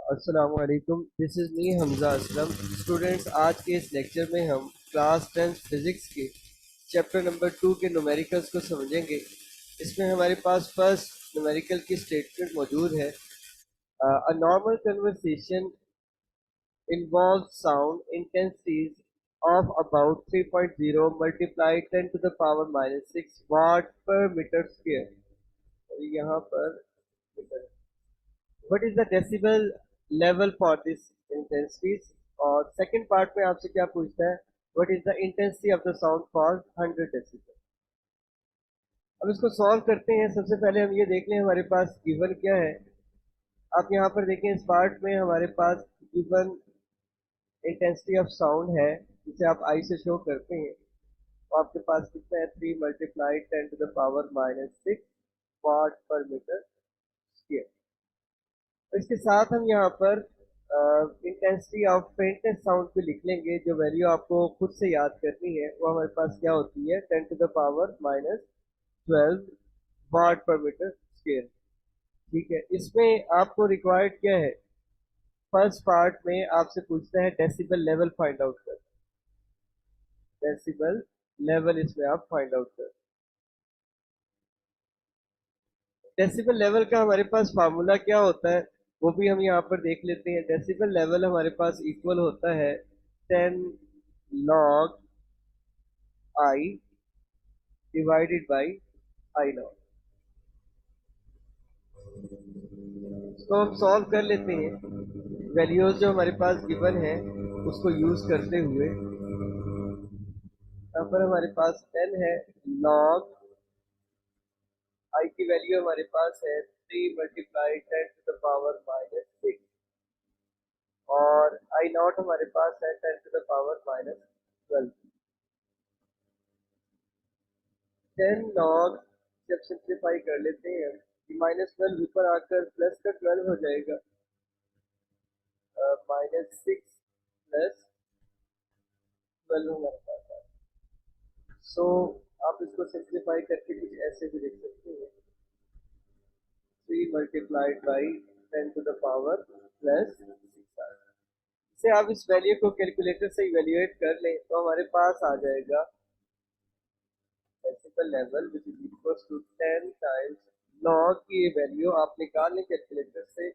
अस्सलाम वालेकुम, this is me Hamza Aslam. Students, आज के इस लेक्चर में हम क्लास 10 फिज़िक्स के चैप्टर नंबर 2 के न्यूमेरिकल्स को समझेंगे। इसमें हमारे पास फर्स्ट न्यूमेरिकल की स्टेटमेंट मौजूद है। A normal conversation involves sound intensities of about 3.0 multiply 10 to the power minus 6 watt per meter square। और यहाँ पर meter, what is the decibel level for this intensities। और सेकंड पार्ट में आपसे क्या पूछता है, what is the intensity of the sound for 100 decibel। अब इसको सॉल्व करते हैं। सबसे पहले हम ये देख लें हमारे पास गिवन क्या है। आप यहाँ पर देखें, इस पार्ट में हमारे पास गिवन इंटेंसिटी ऑफ साउंड है, जिसे आप आई से शो करते हैं। तो आपके पास कितना है, 3 multiply 10 to the power minus 6 watt पर मीटर स्क्वायर। तो इसके साथ हम यहाँ पर इंटेंसिटी ऑफ फेंटेस्ट साउंड भी लिख लेंगे। जो वैल्यू आपको खुद से याद करनी है वो हमारे पास क्या होती है, 10 टू द पावर माइनस 12 वाट पर मीटर स्क्वायर। ठीक है, इसमें आपको रिक्वायर्ड क्या है, फर्स्ट पार्ट में आपसे पूछता है डेसिबल लेवल फाइंड आउट कर। डेसिबल लेवल इसमें आप फाइंड आउट कर। डेसिबल लेवल का हमारे पास फार्मूला क्या होता है वो भी हम यहाँ पर देख लेते हैं। डेसिबल लेवल हमारे पास इक्वल होता है 10 log I divided by I not. इसको हम सॉल्व कर लेते हैं। वैल्यूज जो हमारे पास गिवन है उसको यूज करते हुए, यहाँ पर हमारे पास 10 है, लॉग आई की वैल्यू हमारे पास है 3 multiply 10 to the power minus 6, और आई नॉट हमारे पास है 10 to the power minus 12। 10 log जब सिंप्लीफाई कर लेते हैं, माइनस 12 ऊपर आकर प्लस का 12 हो जाएगा, माइनस 6 प्लस 12 हमारे पास है। सो आप इसको सिंप्लीफाई करके कुछ ऐसे भी लिख सकते हैं, 3 multiplied by 10 to the power plus 6। से आप इस वैल्यू को कैलकुलेटर से इवेल्युएट कर लें तो हमारे पास आ जाएगा decibel level which is equal to 10 times log की ये वैल्यू आप निकाल लें कैलकुलेटर से,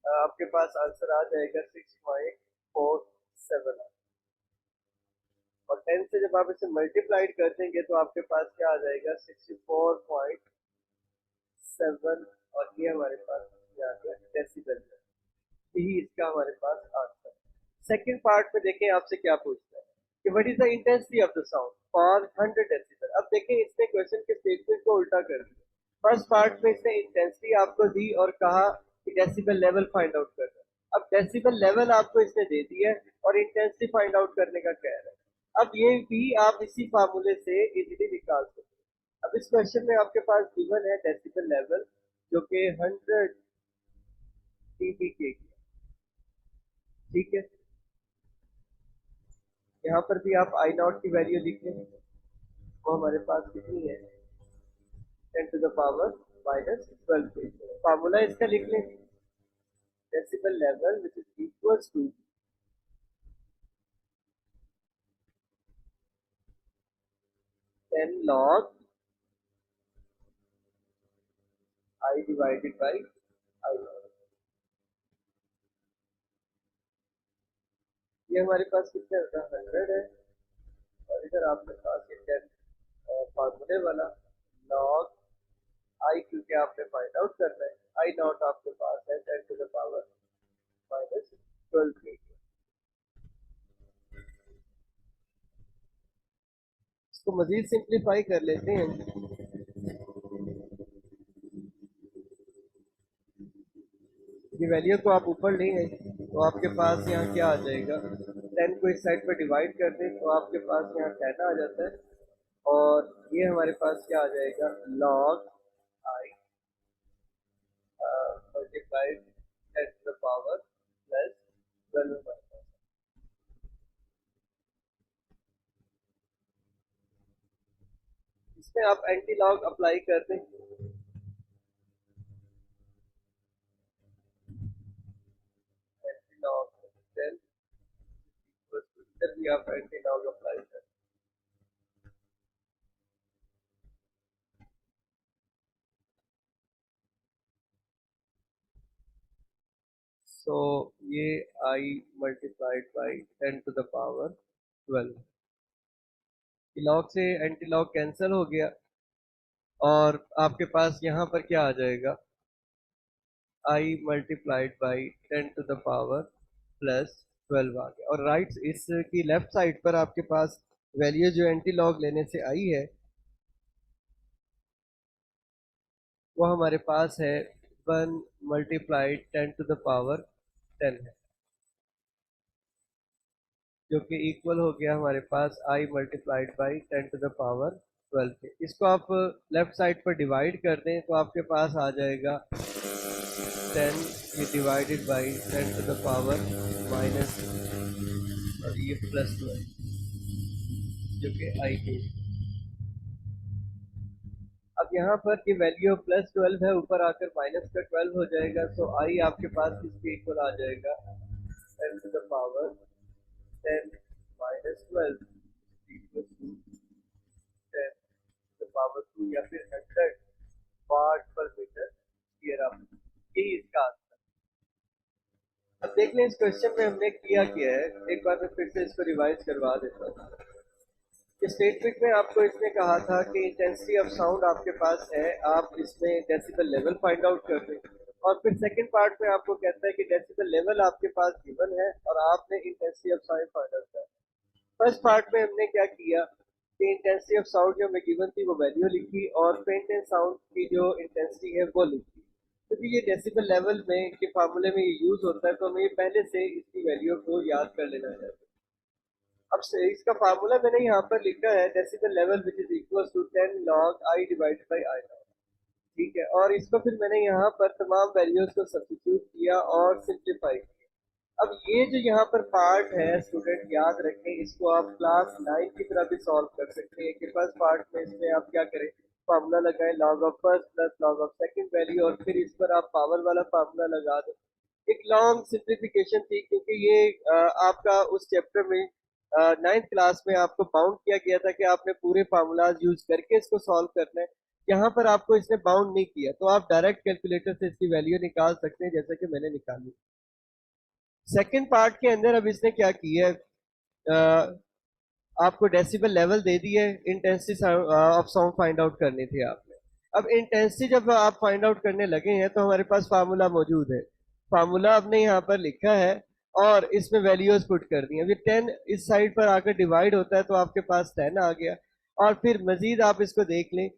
आपके पास आंसर आ जाएगा 6.47। और 10 से जब आप इसे मल्टीप्लाइड कर देंगे तो आपके पास क्या आ जाएगा, 64.7। और ये हमारे पास आ गया डेसिबल। यही इसका हमारे पास आंसर। सेकंड पार्ट में देखें आपसे क्या पूछता है कि what is the intensity of the sound for 100 decibel. अब देखें इसने क्वेश्चन के स्टेटमेंट को उल्टा कर दिया। फर्स्ट पार्ट में इसने इंटेंसिटी आपको दी और कहा कि डेसिबल लेवल फाइंड आउट करना। अब डेसिबल लेवल आपको इसने दे दिया है और इंटेंसिटी फाइंड आउट करने का कह रहा है। अब ये भी आप इसी फार्मूले से इजीली निकाल सकते हैं। अब इस क्वेश्चन में आपके पास गिवन है डेसिबल लेवल जो कि 100 dBK की। ठीक है, यहाँ पर भी आप आई नॉट की वैल्यू लिख लें, वो हमारे पास कितनी है, 10 to the power minus 12। Formula इसका लिख लें, decibel level which is equals to 10 log I divided by I nought. ये हमारे पास कितने होता है, 100 है। और इधर आपके पास ये 10 फार्मूले वाला लॉग आई, क्योंकि आपने फाइंड आउट करना है, आई नॉट आपके पास है 10 टू द पावर माइनस 12। इसको मजीद सिंप्लीफाई कर लेते हैं। ये वैल्यू को आप ऊपर ले आए तो आपके पास यहाँ क्या आ जाएगा, 10 को इस साइड पर डिवाइड कर दें तो आपके पास यहाँ 10 आ जाता है। और ये हमारे पास क्या आ जाएगा, log I multiplied 10 to the power plus 12। इसमें आप एंटी लॉग अप्लाई कर दें, कि आप एंटी लॉग अप्लाई करें। सो ये आई मल्टीप्लाइड बाई 10⁻12। लॉग से एंटी लॉग कैंसिल हो गया और आपके पास यहाँ पर क्या आ जाएगा, आई मल्टीप्लाइड बाई 10⁻+12 आ गया। और राइट इसकी लेफ्ट साइड पर आपके पास वैल्यू जो एंटी लॉग लेने से आई है वो हमारे पास है 1 × 10⁻10 है, जो कि इक्वल हो गया हमारे पास आई मल्टीप्लाइड बाई 10⁻12 के। इसको आप लेफ्ट साइड पर डिवाइड कर दें तो आपके पास आ जाएगा 10 ये डिवाइडेड बाई 10⁻−, और ये +12 जो कि आई के। अब यहाँ पर की वैल्यू +12 है, ऊपर आकर -12 हो जाएगा, तो आई आपके पास इसके इक्वल आ जाएगा 10⁻10 -12 10⁻2 या फिर 100 वाट पर मीटर स्क्वायर। आप यही इसका आंसर। अब देख लें इस क्वेश्चन में हमने किया क्या है, एक बार मैं फिर से इसको रिवाइज करवा देता हूँ। स्टेटमेंट में आपको इसने कहा था कि इंटेंसिटी ऑफ साउंड आपके पास है, आप इसमें डेसिबल लेवल फाइंड आउट कर दें। और फिर सेकंड पार्ट में आपको कहता है कि डेसिबल लेवल आपके पास गिवन है और आपने intensity of sound find out कर। फर्स्ट पार्ट में हमने क्या किया कि इंटेंसिटी ऑफ साउंड जो हमें गिवन थी वो वैल्यू लिखी और फेंट एंड साउंड की जो इंटेंसिटी है वो लिखी। क्योंकि ये डेसिबल लेवल में के फार्मूले में ये यूज होता है तो हमें पहले से इसकी वैल्यू को याद कर लेना चाहिए। अब से इसका फार्मूला मैंने यहाँ पर लिखा है decibel level which is equal to 10 log I divided by I nought. ठीक है, और इसको फिर मैंने यहाँ पर तमाम वैल्यूज को सब्स्टिट्यूट किया और सिंप्लीफाई किया। अब ये जो यहाँ पर पार्ट है स्टूडेंट याद रखें, इसको आप क्लास 9 की तरह भी सॉल्व कर सकते हैं कि फर्स्ट पार्ट में इसमें आप क्या करें, फार्मूला लगाएं log of first plus log of second value और फिर इस पर आप पावर वाला फार्मूला लगा दें। एक लॉन्ग सिंप्लीफिकेशन थी क्योंकि ये आपका उस चैप्टर में 9th क्लास में आपको बाउंड किया गया था कि आपने पूरे फार्मूलाज यूज करके इसको सॉल्व करना है। यहाँ पर आपको इसने बाउंड नहीं किया तो आप डायरेक्ट कैलकुलेटर से इसकी वैल्यू निकाल सकते हैं जैसा कि मैंने निकाली। सेकंड पार्ट के अंदर अब इसने क्या किया है, आपको डेसिबल लेवल दे दिए, intensity of sound find out करनी थी आपने। अब इंटेंसिटी जब आप फाइंड आउट करने लगे हैं तो हमारे पास फार्मूला मौजूद है, फार्मूला आपने यहाँ पर लिखा है और इसमें वैल्यूज पुट कर दी। अभी 10 इस साइड पर आकर डिवाइड होता है तो आपके पास 10 आ गया। और फिर मजीद आप इसको देख लें,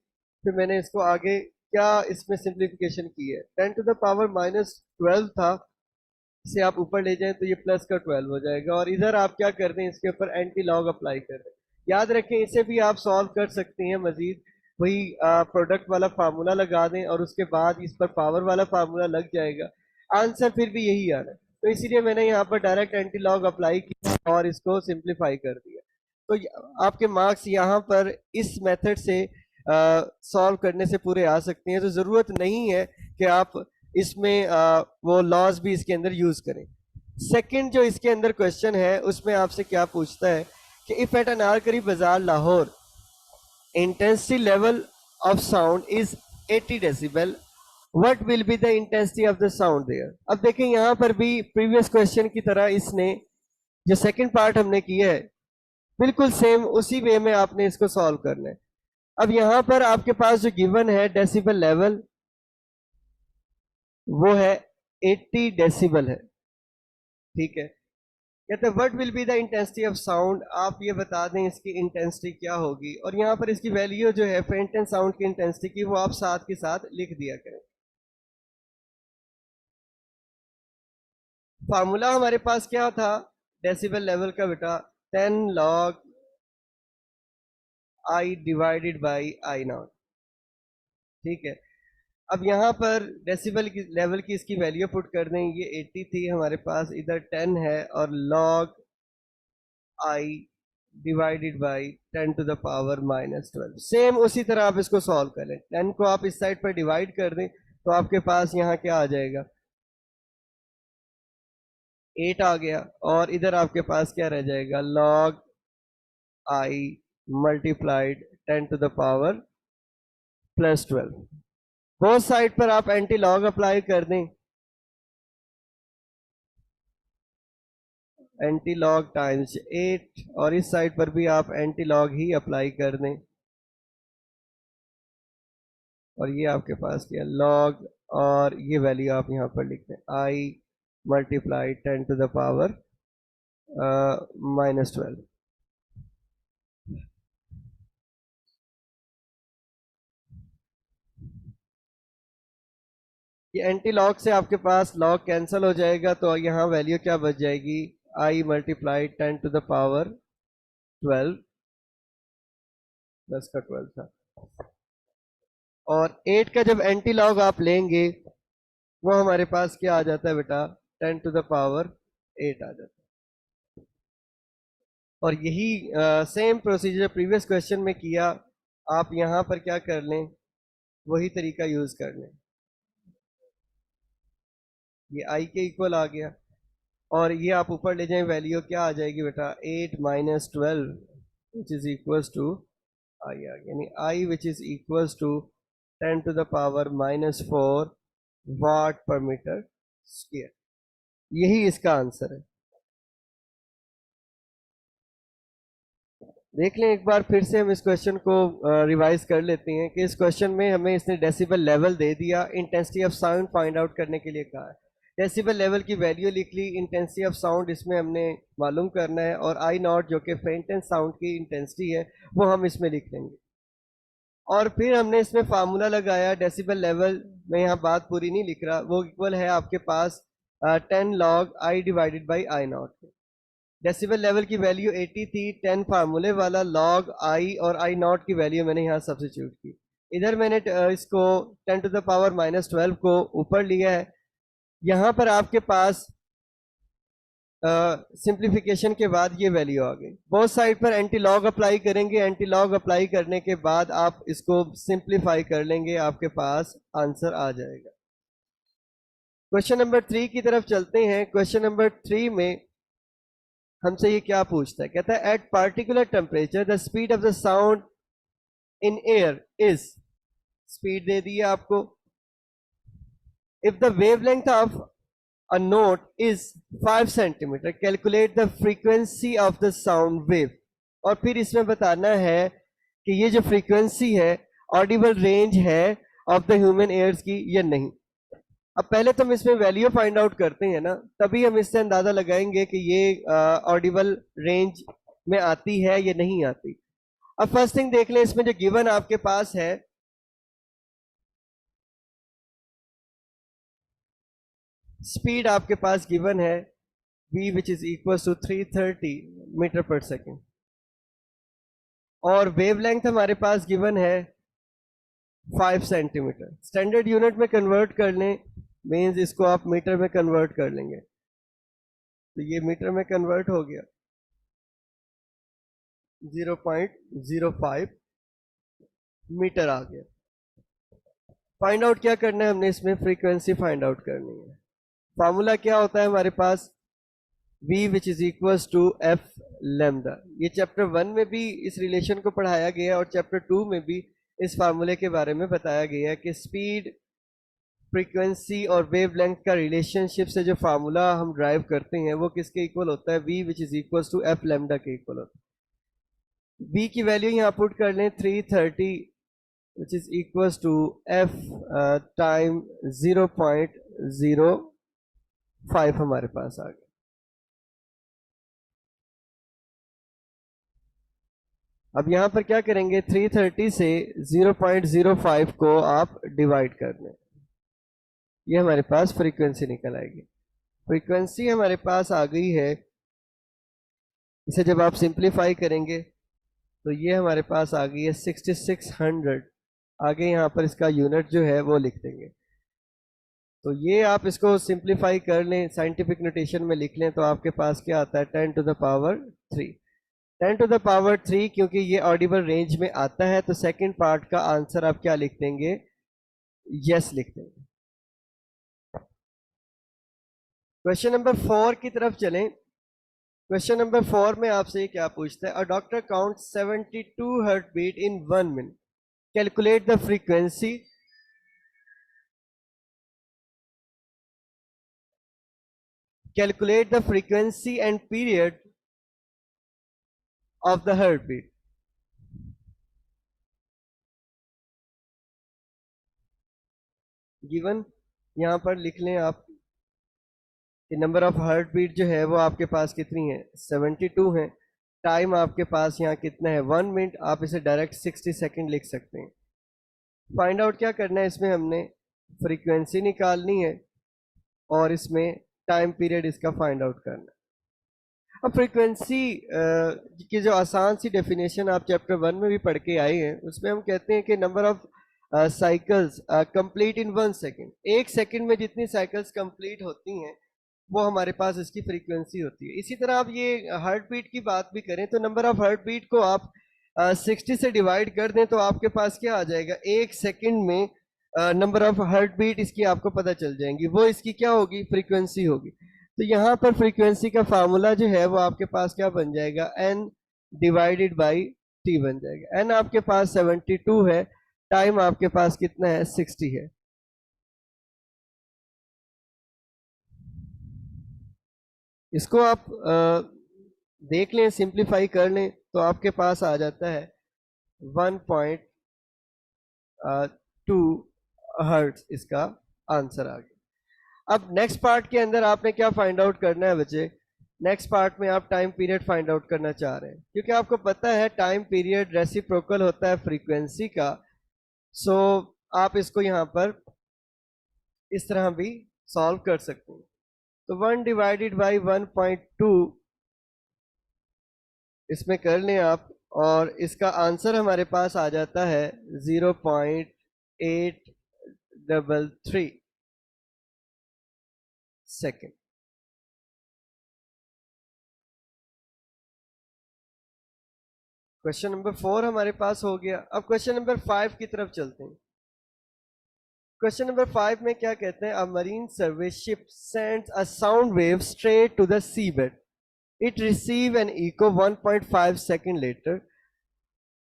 फिर मैंने इसको आगे क्या इसमें सिंप्लीफिकेशन की है, 10⁻−12 था, इसे आप ऊपर ले जाएं तो ये प्लस का 12 हो जाएगा और इधर आप क्या कर दें, इसके ऊपर एंटी लॉग अप्लाई कर दें। याद रखें इसे भी आप सॉल्व कर सकते हैं, मजीद वही प्रोडक्ट वाला फार्मूला लगा दें और उसके बाद इस पर पावर वाला फार्मूला लग जाएगा, आंसर फिर भी यही आना है। तो इसीलिए मैंने यहाँ पर डायरेक्ट एंटी लॉग अप्लाई किया और इसको सिंप्लीफाई कर दिया। तो आपके मार्क्स यहाँ पर इस मेथड से सॉल्व करने से पूरे आ सकते हैं, तो ज़रूरत नहीं है कि आप इसमें वो लॉज भी इसके अंदर यूज करें। सेकंड जो इसके अंदर क्वेश्चन है उसमें आपसे क्या पूछता है कि if at Anarkali Bazaar Lahore intensity level of sound is 80 decibel, what will be the intensity of the sound there. अब देखें यहाँ पर भी प्रीवियस क्वेश्चन की तरह इसने जो सेकंड पार्ट हमने किया है बिल्कुल सेम उसी वे में आपने इसको सॉल्व करना है। अब यहाँ पर आपके पास जो गिवन है डेसिबल लेवल वो है 80 डेसिबल है। ठीक है, कहते हैं what will be the intensity of sound, आप ये बता दें इसकी इंटेंसिटी क्या होगी, और यहाँ पर इसकी वैल्यू जो है फेंट एंड साउंड की इंटेंसिटी की वो आप साथ के साथ लिख दिया करें। फार्मूला हमारे पास क्या था डेसिबल लेवल का बेटा, 10 log I divided by I nought. ठीक है, अब यहाँ पर डेसिबल की लेवल की इसकी वैल्यू पुट कर दें, ये 80 थी हमारे पास, इधर 10 है और log I divided by 10⁻−12। Same उसी तरह आप इसको सॉल्व कर लें, 10 को आप इस साइड पर डिवाइड कर दें तो आपके पास यहाँ क्या आ जाएगा, 8 आ गया, और इधर आपके पास क्या रह जाएगा, log I multiplied 10 to the power +12। Both side पर आप एंटी लॉग अप्लाई कर दें, एंटी लॉग टाइम्स 8, और इस साइड पर भी आप एंटी लॉग ही अप्लाई कर दें, और ये आपके पास क्या लॉग, और ये वैल्यू आप यहाँ पर लिख दें I multiply 10 to the power -12। ये एंटी लॉग से आपके पास लॉग कैंसिल हो जाएगा, तो यहाँ वैल्यू क्या बच जाएगी, I multiply 10 to the power 12, 10 का 12 था, और 8 का जब एंटी लॉग आप लेंगे वो हमारे पास क्या आ जाता है बेटा, 10 टू द पावर 8 आ जाता है। और यही सेम प्रोसीजर प्रीवियस क्वेश्चन में किया, आप यहाँ पर क्या कर लें, वही तरीका यूज कर लें। ये I के इक्वल आ गया, और ये आप ऊपर ले जाएं, वैल्यू क्या आ जाएगी बेटा, 8 - 12 which is equals to I आ गया, यानी I which is equals to 10 to the power -4 watt पर मीटर स्क्वायर। यही इसका आंसर है। देख लें एक बार फिर से, हम इस क्वेश्चन को रिवाइज कर लेते हैं कि इस क्वेश्चन में हमें इसने डेसिबल लेवल दे दिया, intensity of sound find out करने के लिए कहा है। डेसिबल लेवल की वैल्यू लिख ली, इंटेंसिटी ऑफ साउंड इसमें हमने मालूम करना है, और आई नॉट जो कि फेंटेंस साउंड की इंटेंसिटी है वो हम इसमें लिख लेंगे। और फिर हमने इसमें फार्मूला लगाया डेसिबल लेवल, मैं यहाँ बात पूरी नहीं लिख रहा, वो इक्वल है आपके पास 10 log I divided by I not. Decibel level की वैल्यू 80 थी, 10 फार्मूले वाला log I और आई नॉट की वैल्यू मैंने यहाँ सब्सिट्यूट की। इधर मैंने इसको 10 टू द पावर -12 को ऊपर लिया है। यहाँ पर आपके पास सिंप्लीफिकेशन के बाद ये वैल्यू आ गई। बोथ साइड पर एंटी लॉग अप्लाई करेंगे, एंटी लॉग अप्लाई करने के बाद आप इसको सिंप्लीफाई कर लेंगे, आपके पास आंसर आ जाएगा। क्वेश्चन नंबर 3 की तरफ चलते हैं। क्वेश्चन नंबर 3 में हमसे ये क्या पूछता है, कहता है at particular temperature the speed of the sound in air is, speed दे दी है आपको, if the wavelength of a note is 5 centimeter, calculate the frequency of the sound wave। और फिर इसमें बताना है कि ये जो फ्रीक्वेंसी है ऑडिबल रेंज है ऑफ द ह्यूमन एयर्स की या नहीं। अब पहले तो हम इसमें वैल्यू फाइंड आउट करते हैं ना, तभी हम इससे अंदाजा लगाएंगे कि ये ऑडिबल रेंज में आती है या नहीं आती। अब फर्स्ट थिंग देख लें, इसमें जो गिवन आपके पास है, स्पीड आपके पास गिवन है v which is equal to 330 metre per second, और वेवलेंथ हमारे पास गिवन है 5 सेंटीमीटर। स्टैंडर्ड यूनिट में कन्वर्ट कर लें, मींस इसको आप मीटर में कन्वर्ट कर लेंगे, तो ये मीटर में कन्वर्ट हो गया 0.05 मीटर आ गया। फाइंड आउट क्या करना है हमने इसमें, फ्रीक्वेंसी फाइंड आउट करनी है। फार्मूला क्या होता है हमारे पास, v which is equal to f lambda. ये चैप्टर 1 में भी इस रिलेशन को पढ़ाया गया है, और चैप्टर 2 में भी इस फार्मूले के बारे में बताया गया है कि स्पीड, फ्रीक्वेंसी और वेवलेंथ का रिलेशनशिप से जो फार्मूला हम ड्राइव करते हैं वो किसके इक्वल होता है, v which is equal to f lambda के इक्वल होता है। v की वैल्यू यहाँ पुट कर लें 330 which is equal to f time 0.05 हमारे पास आ गया। अब यहां पर क्या करेंगे, 330 से 0.05 को आप डिवाइड कर दें, ये हमारे पास फ्रीक्वेंसी निकल आएगी। फ्रीक्वेंसी हमारे पास आ गई है, इसे जब आप सिंप्लीफाई करेंगे तो ये हमारे पास आ गई है 6600। आगे यहाँ पर इसका यूनिट जो है वो लिख देंगे, तो ये आप इसको सिंप्लीफाई कर लें, साइंटिफिक नोटेशन में लिख लें, तो आपके पास क्या आता है 10 to the power 3। 10 to the power 3 क्योंकि ये ऑडिबल रेंज में आता है, तो सेकंड पार्ट का आंसर आप क्या लिख देंगे, यस लिख देंगे। क्वेश्चन नंबर 4 की तरफ चलें। क्वेश्चन नंबर 4 में आपसे क्या पूछता है, a doctor count 72 heart beat in 1 minute, calculate the frequency, calculate the frequency and period of the heartbeat. Given यहां पर लिख लें आप कि नंबर ऑफ हार्ट बीट जो है वो आपके पास कितनी है, 72 है। टाइम आपके पास यहाँ कितना है, 1 मिनट। आप इसे डायरेक्ट 60 सेकंड लिख सकते हैं। फाइंड आउट क्या करना है, इसमें हमने फ्रीक्वेंसी निकालनी है और इसमें टाइम पीरियड इसका फाइंड आउट करना है। अब फ्रीक्वेंसी की जो आसान सी डेफिनेशन आप चैप्टर 1 में भी पढ़ के आए हैं, उसमें हम कहते हैं कि number of cycles complete in 1 second, 1 second में जितनी साइकिल्स कंप्लीट होती हैं वो हमारे पास इसकी फ्रीक्वेंसी होती है। इसी तरह आप ये हार्ट बीट की बात भी करें तो नंबर ऑफ हार्ट बीट को आप 60 से डिवाइड कर दें तो आपके पास क्या आ जाएगा, 1 सेकेंड में नंबर ऑफ हार्ट बीट इसकी आपको पता चल जाएंगी, वो इसकी क्या होगी, फ्रीक्वेंसी होगी। तो यहाँ पर फ्रीक्वेंसी का फार्मूला जो है वो आपके पास क्या बन जाएगा, n डिवाइडेड बाई t बन जाएगा। n आपके पास 72 है, टाइम आपके पास कितना है, 60 है। इसको आप देख लें, सिंप्लीफाई कर लें तो आपके पास आ जाता है 1.2 हर्ट्ज, इसका आंसर आ गया। अब नेक्स्ट पार्ट के अंदर आपने क्या फाइंड आउट करना है बच्चे, नेक्स्ट पार्ट में आप टाइम पीरियड फाइंड आउट करना चाह रहे हैं, क्योंकि आपको पता है टाइम पीरियड रेसिप्रोकल होता है फ्रीक्वेंसी का। सो आप इसको यहां पर इस तरह भी सॉल्व कर सकते हैं। तो 1 डिवाइडेड बाई 1.2 इसमें कर लें आप, और इसका आंसर हमारे पास आ जाता है 0.833 सेकेंड। क्वेश्चन नंबर 4 हमारे पास हो गया। अब क्वेश्चन नंबर 5 की तरफ चलते हैं। क्वेश्चन नंबर 5 में क्या कहते हैं, a marine service ship sends a sound wave straight to the sea bed, it receive an echo 1.5 second later.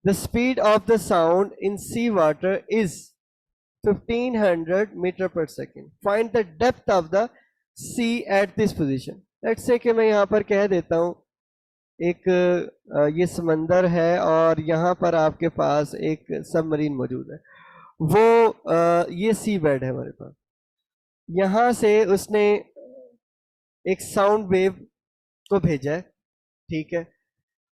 The speed of the sound in seawater is 1500 meter per second. Find the depth of the sea at this position. Let's say कि मैं यहाँ पर कह देता हूँ एक ये समंदर है और यहाँ पर आपके पास एक सबमरीन मौजूद है, वो ये सी बेड है हमारे पास। यहाँ से उसने एक साउंड वेव को भेजा है, ठीक है,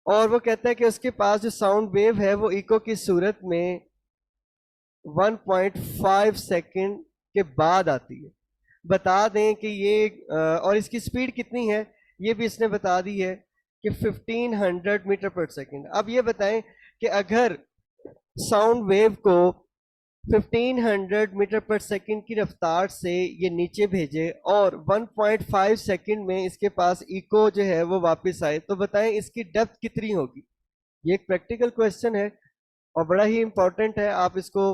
और वो कहता है कि उसके पास जो साउंड वेव है वो इको की सूरत में 1.5 सेकेंड के बाद आती है। बता दें कि ये और इसकी स्पीड कितनी है ये भी इसने बता दी है कि 1500 मीटर पर सेकेंड। अब ये बताएं कि अगर साउंड वेव को 1500 मीटर पर सेकंड की रफ्तार से ये नीचे भेजे और 1.5 सेकंड में इसके पास इको जो है वो वापस आए, तो बताएं इसकी डेप्थ कितनी होगी। ये एक प्रैक्टिकल क्वेश्चन है और बड़ा ही इंपॉर्टेंट है। आप इसको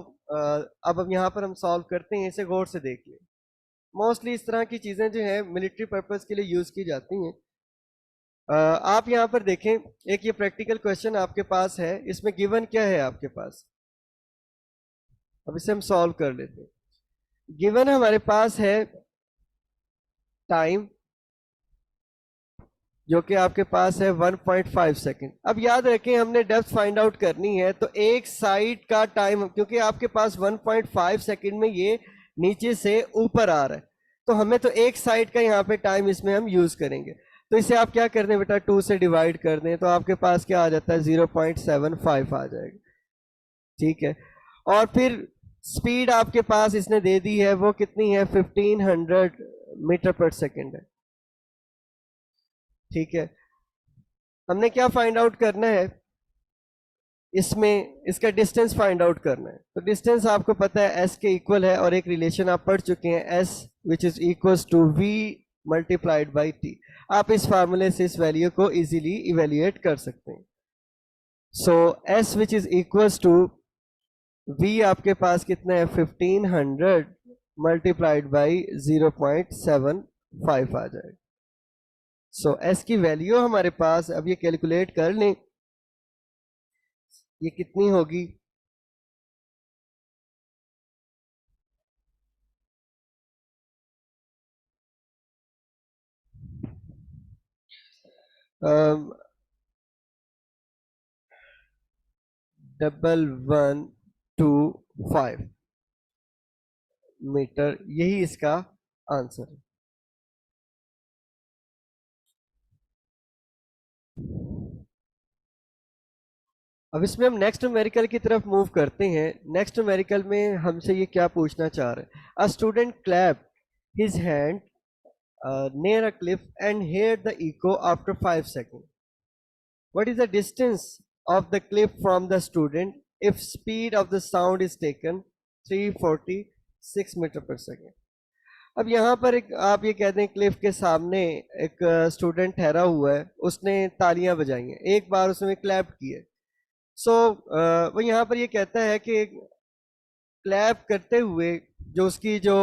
अब यहाँ पर हम सॉल्व करते हैं, इसे गौर से देखिए। मोस्टली इस तरह की चीजें जो है मिलिट्री पर्पस के लिए यूज की जाती हैं। आप यहाँ पर देखें, एक ये प्रैक्टिकल क्वेश्चन आपके पास है, इसमें गिवन क्या है आपके पास, अब इसे हम सॉल्व कर लेते हैं। गिवन हमारे पास है टाइम जो कि आपके पास है 1.5 सेकेंड। अब याद रखें हमने डेप्थ फाइंड आउट करनी है, तो एक साइड का टाइम, क्योंकि आपके पास 1.5 सेकेंड में ये नीचे से ऊपर आ रहा है, तो हमें तो एक साइड का यहाँ पे टाइम इसमें हम यूज करेंगे। तो इसे आप क्या कर दें बेटा, 2 से डिवाइड कर दें तो आपके पास क्या आ जाता है, 0.75 आ जाएगा, ठीक है। और फिर स्पीड आपके पास इसने दे दी है, वो कितनी है, 1500 मीटर पर सेकेंड है, ठीक है। हमने क्या फाइंड आउट करना है, इसमें इसका डिस्टेंस फाइंड आउट करना है। तो डिस्टेंस आपको पता है s के इक्वल है, और एक रिलेशन आप पढ़ चुके हैं, s which is equal to v multiplied by t। आप इस फार्मूले से इस वैल्यू को इजीली इवेल्युएट कर सकते हैं। So s which is equal to v आपके पास कितना है, 1500 मल्टीप्लाइड बाई 0.75। 5 आ जाएगा। सो एस की वैल्यू हमारे पास, अब ये कैलकुलेट कर लें, ये कितनी होगी। डबल 125 मीटर, यही इसका आंसर है। अब इसमें हम नेक्स्ट न्यूमेरिकल की तरफ मूव करते हैं। नेक्स्ट न्यूमेरिकल में हमसे ये क्या पूछना चाह रहे हैं। A student clap his hand near a cliff and heard the echo after 5 seconds. What is the distance of the cliff from the student if speed of the sound is taken 346 metre per second. अब यहाँ पर एक आप ये कहते हैं Cliff के सामने एक स्टूडेंट ठहरा हुआ है, उसने तालियां बजाई हैं, एक बार उसने क्लैप की है। सो वो यहाँ पर ये कहता है कि क्लैप करते हुए जो उसकी जो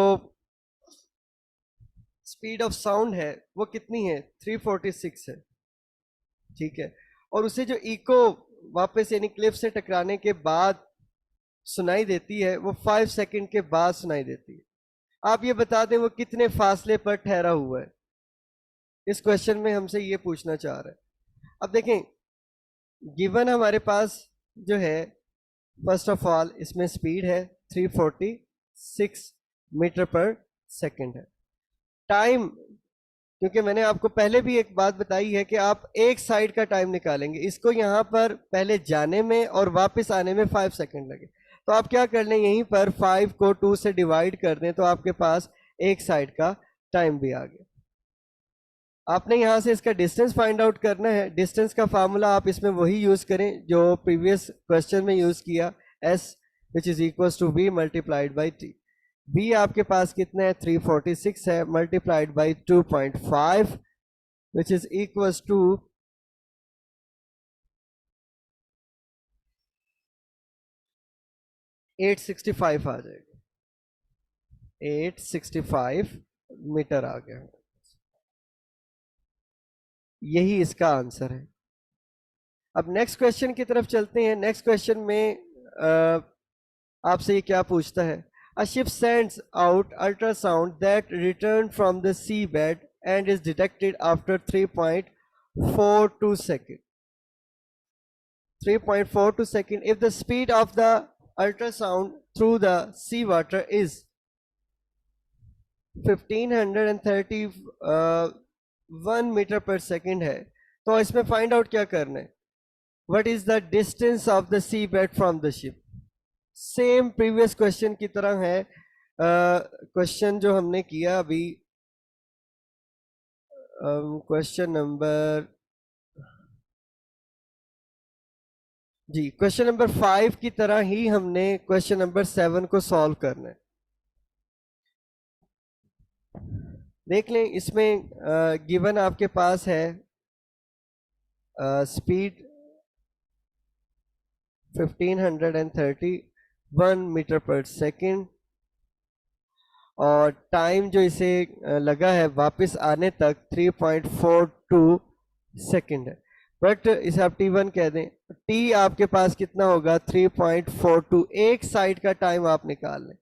स्पीड ऑफ साउंड है वो कितनी है, 346 है, ठीक है। और उसे जो इको वापस यानी क्लिफ से टकराने के बाद सुनाई देती है वो 5 सेकंड के बाद सुनाई देती है। आप ये बता दें वो कितने फासले पर ठहरा हुआ है। इस क्वेश्चन में हमसे ये पूछना चाह रहा है। अब देखें, गिवन हमारे पास जो है, फर्स्ट ऑफ ऑल इसमें स्पीड है 346 मीटर पर सेकंड है। टाइम, क्योंकि मैंने आपको पहले भी एक बात बताई है कि आप एक साइड का टाइम निकालेंगे, इसको यहाँ पर पहले जाने में और वापस आने में 5 सेकंड लगे, तो आप क्या कर लें, यहीं पर 5 को 2 से डिवाइड कर दें तो आपके पास एक साइड का टाइम भी आ गया। आपने यहाँ से इसका डिस्टेंस फाइंड आउट करना है। डिस्टेंस का फार्मूला आप इसमें वही यूज करें जो प्रीवियस क्वेश्चन में यूज किया, s which is equal to v multiplied by t। v आपके पास कितना है, 346 है, multiplied by 2.5 which is equal to 865 आ जाएगा, 865 मीटर आ गया। यही इसका आंसर है। अब नेक्स्ट क्वेश्चन की तरफ चलते हैं। नेक्स्ट क्वेश्चन में आपसे ये क्या पूछता है। A ship sends out ultrasound that returned from the seabed and is detected after 3.42 seconds. 3.42 seconds. If the speed of the ultrasound through the seawater is 1531 metre per second है, तो इसमें find out क्या करना है, what is the distance of the sea bed from the ship. Same previous question की तरह है question जो हमने किया अभी, क्वेश्चन नंबर जी, क्वेश्चन नंबर 5 की तरह ही हमने क्वेश्चन नंबर 7 को सॉल्व करना है। देख लें, इसमें गिवन आपके पास है स्पीड 1531 मीटर पर सेकेंड और टाइम जो इसे लगा है वापस आने तक 3.42 सेकेंड है। बट इसे आप t1 कह दें, t आपके पास कितना होगा, 3.42, एक साइड का टाइम आप निकाल लें।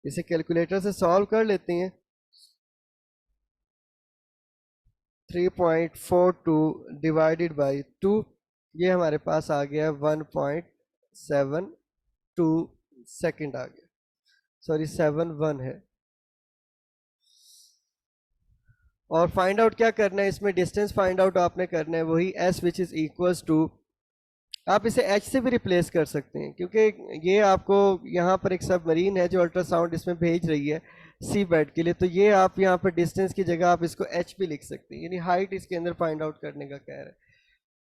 इसे कैलकुलेटर से सॉल्व कर लेते हैं। 3.42 डिवाइडेड बाई 2, ये हमारे पास आ गया 1.72 सेकेंड आ गया, सॉरी 71 है। और फाइंड आउट क्या करना है, इसमें डिस्टेंस फाइंड आउट आपने करना है, वही s which is equals to, आप इसे h से भी रिप्लेस कर सकते हैं क्योंकि ये आपको यहाँ पर एक सबमरीन है जो अल्ट्रासाउंड इसमें भेज रही है सी बेड के लिए, तो ये आप यहाँ पर डिस्टेंस की जगह आप इसको h भी लिख सकते हैं, यानी हाइट इसके अंदर फाइंड आउट करने का कह रहा है।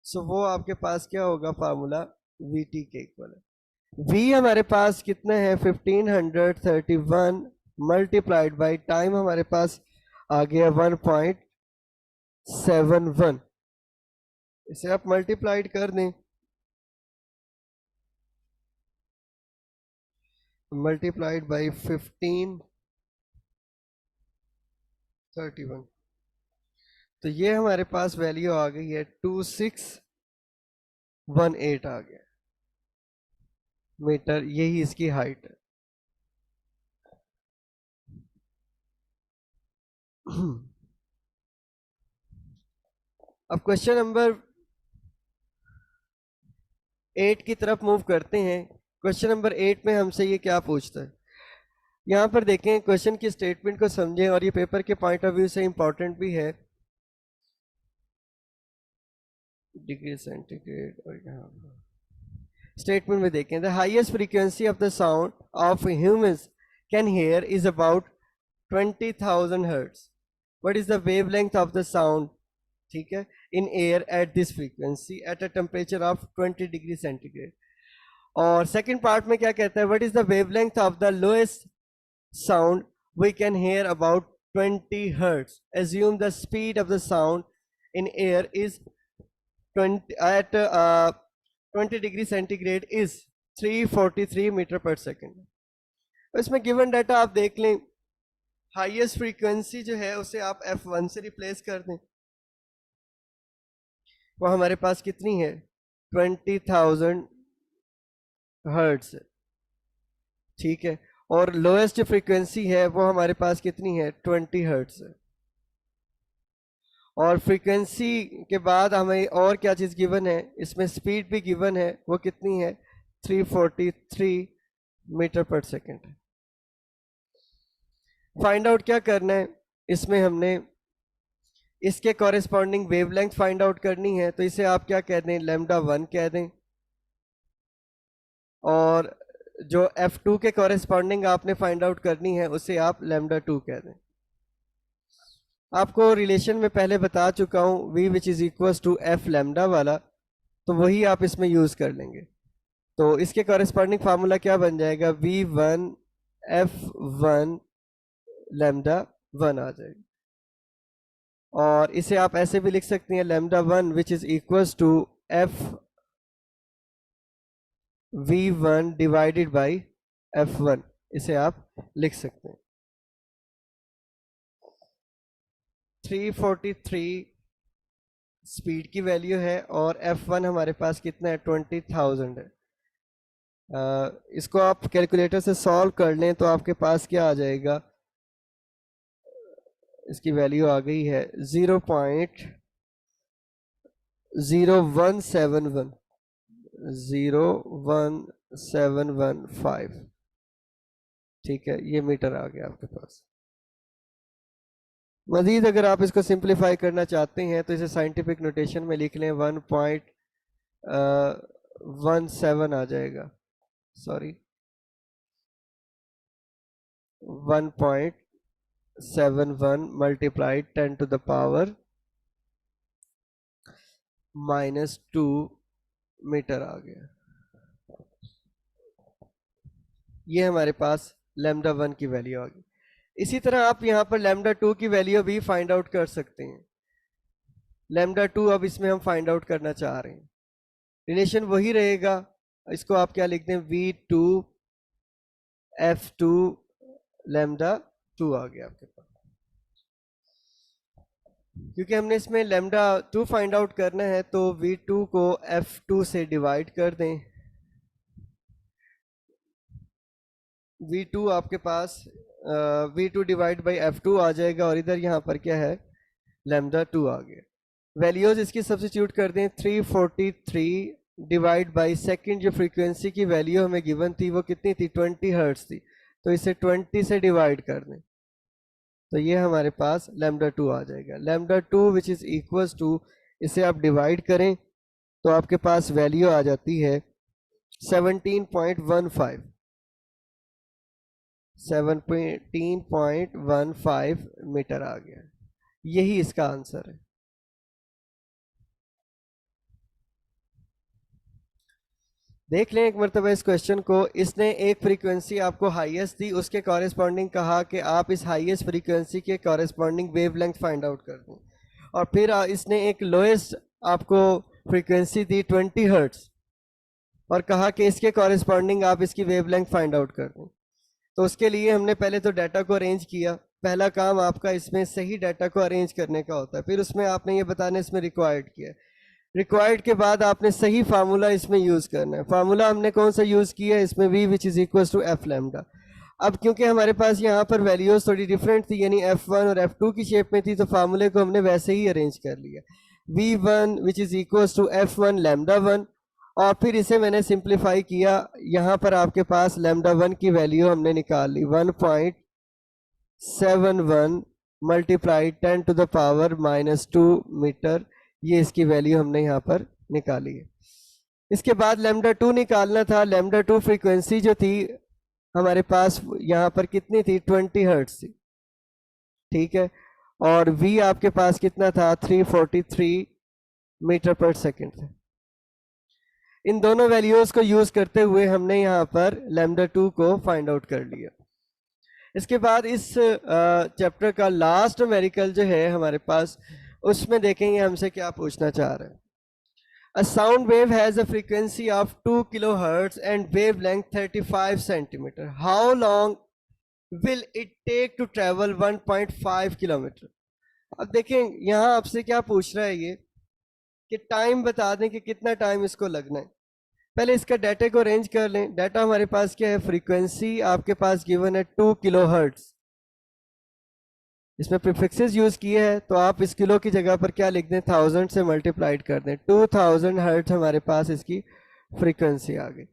सो वो आपके पास क्या होगा, फार्मूला vt के इक्वल है। v हमारे पास कितना है, 1531 मल्टीप्लाइड बाई टाइम हमारे पास आ गया 1.71, इसे आप मल्टीप्लाइड कर दें, मल्टीप्लाइड बाई 15 31। तो ये हमारे पास वैल्यू आ गई है 2618 आ गया मीटर, यही इसकी हाइट है। अब क्वेश्चन नंबर 8 की तरफ मूव करते हैं। क्वेश्चन नंबर 8 में हमसे ये क्या पूछता है, यहाँ पर देखें, क्वेश्चन की स्टेटमेंट को समझें और ये पेपर के पॉइंट ऑफ व्यू से इंपॉर्टेंट भी है। डिग्री सेंटीग्रेड, और यहाँ स्टेटमेंट में देखें, the highest frequency of the sound of humans can hear is about 20,000 hertz. What is the wavelength of the sound, ठीक है, in air at this frequency at a temperature of 20 degree centigrade. और second part में क्या कहता है, what is the wavelength of the lowest sound we can hear about 20 hertz. Assume the speed of the sound in air is 20 at 20 degree centigrade is 343 metre per second. इसमें given data आप देख लें, highest frequency जो है उसे आप F1 से replace कर दें, वो हमारे पास कितनी है, 20,000 हर्ट्ज, ठीक है। और लोएस्ट फ्रीक्वेंसी है वो हमारे पास कितनी है, 20 हर्ट्ज है। और फ्रीक्वेंसी के बाद हमें और क्या चीज़ गिवन है, इसमें स्पीड भी गिवन है, वो कितनी है, 343 metre per second. Find out क्या करना है, इसमें हमने इसके कॉरेस्पॉन्डिंग वेवलेंथ फाइंड आउट करनी है, तो इसे आप क्या कह दें, λ1 कह दें। और जो F2 के कॉरेस्पॉन्डिंग आपने फाइंड आउट करनी है उसे आप λ2 कह दें। आपको रिलेशन में पहले बता चुका हूँ, v which is equal to f lambda वाला, तो वही आप इसमें यूज कर लेंगे। तो इसके कॉरेस्पॉन्डिंग फार्मूला क्या बन जाएगा, v1 f1 λ1 आ जाएगा। और इसे आप ऐसे भी लिख सकते हैं, λ1 which is equal to F v1 divided by f1, इसे आप लिख सकते हैं। 343 स्पीड की वैल्यू है और F1 हमारे पास कितना है, 20,000 है। इसको आप कैलकुलेटर से सॉल्व कर लें तो आपके पास क्या आ जाएगा, इसकी वैल्यू आ गई है 0.01715, ठीक है, ये मीटर आ गया आपके पास। मजीद अगर आप इसको सिंप्लीफाई करना चाहते हैं तो इसे साइंटिफिक नोटेशन में लिख लें, 1.17 आ जाएगा, sorry 1.71 multiplied 10 to the power -2 metre आ गया। ये हमारे पास λ1 की वैल्यू आ गई। इसी तरह आप यहाँ पर λ2 की वैल्यू भी फाइंड आउट कर सकते हैं। λ2 अब इसमें हम फाइंड आउट करना चाह रहे हैं, रिलेशन वही रहेगा, इसको आप क्या लिख दें, v2 f2 λ2 आ गया आपके पास। क्योंकि हमने इसमें λ2 फाइंड आउट करना है तो v2 को f2 से डिवाइड कर दें। v2 आपके पास v2 डिवाइड बाई f2 आ जाएगा, और इधर यहाँ पर क्या है, λ2 आ गया। वैल्यूज इसकी सब्स्टिट्यूट कर दें, 343 डिवाइड बाई सेकंड जो फ्रीक्वेंसी की वैल्यू हमें गिवन थी वो कितनी थी, 20 हर्ट्ज थी, तो इसे 20 से डिवाइड कर दें तो ये हमारे पास λ2 आ जाएगा। λ2 विच इज इक्वल्स टू, इसे आप डिवाइड करें तो आपके पास वैल्यू आ जाती है 17.15 मीटर आ गया। यही इसका आंसर है। देख लें एक मरतबा इस क्वेश्चन को। इसने एक फ्रीक्वेंसी आपको हाईएस्ट दी, उसके कॉरेस्पॉन्डिंग कहा कि आप इस हाईएस्ट फ्रीक्वेंसी के कॉरेस्पॉन्डिंग वेवलेंथ फाइंड आउट कर दें, और फिर इसने एक लोएस्ट आपको फ्रीक्वेंसी दी 20 हर्ट्ज और कहा कि इसके कॉरेस्पॉन्डिंग आप इसकी वेवलेंथ फाइंड आउट कर दें। तो उसके लिए हमने पहले तो डाटा को अरेंज किया, पहला काम आपका इसमें सही डाटा को अरेंज करने का होता है, फिर उसमें आपने ये बताना इसमें रिक्वायर्ड किया है, रिक्वायर्ड के बाद आपने सही फार्मूला इसमें यूज़ करना है। फार्मूला हमने कौन सा यूज़ किया है इसमें, v which is equal to f lambda. अब क्योंकि हमारे पास यहाँ पर वैल्यूज थोड़ी डिफरेंट थी, यानी f1 और f2 की शेप में थी, तो फार्मूले को हमने वैसे ही अरेंज कर लिया, v1 which is equal to f1 lambda 1, और फिर इसे मैंने सिंप्लीफाई किया। यहाँ पर आपके पास लैम्डा 1 की वैल्यू हमने निकाल ली 1.71 multiply 10 to the power -2 metre, ये इसकी वैल्यू हमने यहाँ पर निकाली है। इसके बाद लैम्डा 2 निकालना था। लैम्डा 2 फ्रीक्वेंसी जो थी हमारे पास यहाँ पर कितनी थी, 20 हर्ट्ज थी, ठीक है, और v आपके पास कितना था, 343 मीटर पर सेकेंड था। इन दोनों वैल्यूज को यूज करते हुए हमने यहाँ पर लैम्डा 2 को फाइंड आउट कर लिया। इसके बाद इस चैप्टर का लास्ट न्यूमेरिकल जो है हमारे पास, उसमें देखेंगे हमसे क्या पूछना चाह रहे हैं। A sound wave has a frequency of 2 kilohertz and wavelength 35 centimeter. How long will it take to travel 1.5 kilometer? अब देखें यहाँ आपसे क्या पूछ रहा है ये कि टाइम बता दें कि कितना टाइम इसको लगना है। पहले इसका डाटा को अरेंज कर लें। डाटा हमारे पास क्या है, फ्रीक्वेंसी आपके पास गिवन है 2 किलोहर्ट्ज, इसमें प्रीफिक्सेस यूज किए हैं, तो आप इस किलो की जगह पर क्या लिख दें, 1000 से मल्टीप्लाइड कर दें, 2000 हर्ट्ज हमारे पास इसकी फ्रीक्वेंसी आ गई।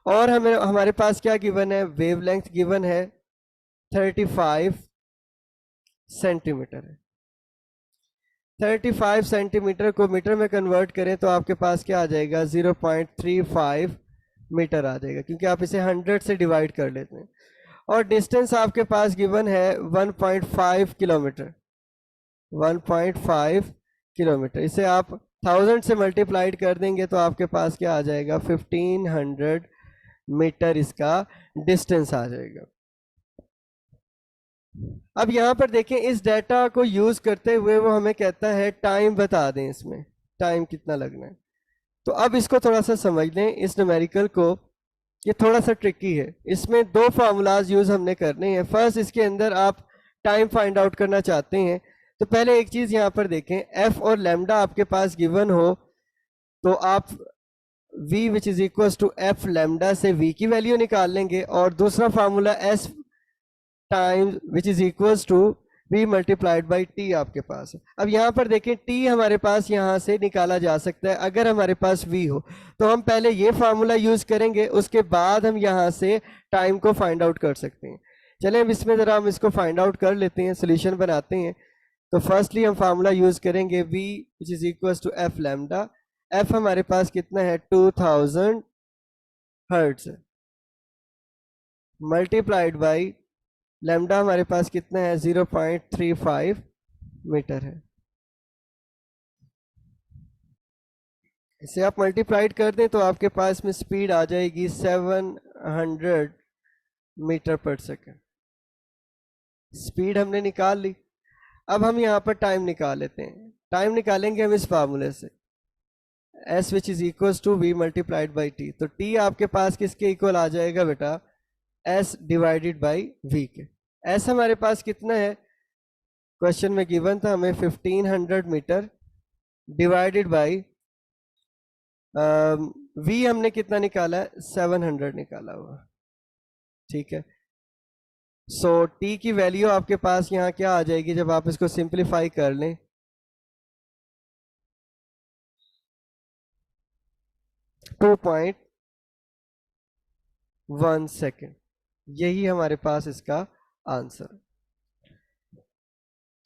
और हमारे पास क्या गिवन है, वेवलेंथ गिवन है 35 सेंटीमीटर है। 35 सेंटीमीटर को मीटर में कन्वर्ट करें तो आपके पास क्या आ जाएगा, 0.35 मीटर आ जाएगा, क्योंकि आप इसे 100 से डिवाइड कर लेते हैं। और डिस्टेंस आपके पास गिवन है 1.5 किलोमीटर, 1.5 किलोमीटर। इसे आप 1000 से मल्टीप्लाइड कर देंगे तो आपके पास क्या आ जाएगा, 1500 मीटर इसका डिस्टेंस आ जाएगा। अब यहाँ पर देखें, इस डाटा को यूज करते हुए वो हमें कहता है टाइम बता दें, इसमें टाइम कितना लगना है। तो अब इसको थोड़ा सा समझ लें, इस न्यूमेरिकल को, ये थोड़ा सा ट्रिकी है। इसमें दो फार्मूलाज यूज हमने करने हैं। फर्स्ट, इसके अंदर आप टाइम फाइंड आउट करना चाहते हैं तो पहले एक चीज यहाँ पर देखें, एफ और लैम्डा आपके पास गिवन हो तो आप v which is equal to f lambda से v की वैल्यू निकाल लेंगे, और दूसरा formula s time which is equal to v multiplied by t आपके पास है। अब यहाँ पर देखें, t हमारे पास यहाँ से निकाला जा सकता है अगर हमारे पास v हो, तो हम पहले ये फार्मूला यूज करेंगे, उसके बाद हम यहाँ से टाइम को फाइंड आउट कर सकते हैं। चलें अब इसमें जरा हम इसको फाइंड आउट कर लेते हैं, सोल्यूशन बनाते हैं। तो फर्स्टली हम फार्मूला यूज करेंगे v which is equal to f lambda. f हमारे पास कितना है, 2000 हर्ट्ज, मल्टीप्लाइड बाई लैम्डा हमारे पास कितना है, 0.35 मीटर है। इसे आप मल्टीप्लाइड कर दें तो आपके पास में स्पीड आ जाएगी 700 मीटर पर सेकेंड। स्पीड हमने निकाल ली। अब हम यहाँ पर टाइम निकाल लेते हैं। टाइम निकालेंगे हम इस फार्मूले से, s which is equal to v multiplied by t। तो t आपके पास किसके इक्वल आ जाएगा बेटा, s डिवाइडेड बाई v के। s हमारे पास कितना है, क्वेश्चन में गिवन था हमें 1500 मीटर, डिवाइडेड बाई v हमने कितना निकाला है, 700 निकाला हुआ, ठीक है। सो t की वैल्यू आपके पास यहाँ क्या आ जाएगी जब आप इसको सिंप्लीफाई कर लें, 2.1 सेकेंड। यही हमारे पास इसका आंसर।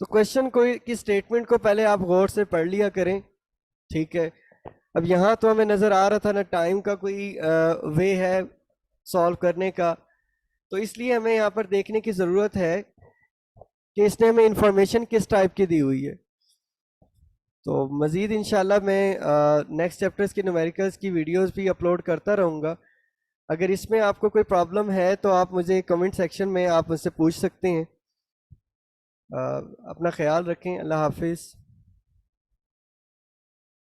तो क्वेश्चन कोई की स्टेटमेंट को पहले आप गौर से पढ़ लिया करें, ठीक है। अब यहाँ तो हमें नजर आ रहा था ना टाइम का कोई वे है सॉल्व करने का, तो इसलिए हमें यहाँ पर देखने की जरूरत है कि इसने हमें इंफॉर्मेशन किस टाइप की दी हुई है। तो मज़ीद इंशाल्लाह मैं नेक्स्ट चैप्टर्स के न्यूमेरिकल्स की वीडियोस भी अपलोड करता रहूँगा। अगर इसमें आपको कोई प्रॉब्लम है तो आप मुझे कमेंट सेक्शन में आप मुझसे पूछ सकते हैं। अपना ख्याल रखें। अल्लाह हाफिज़।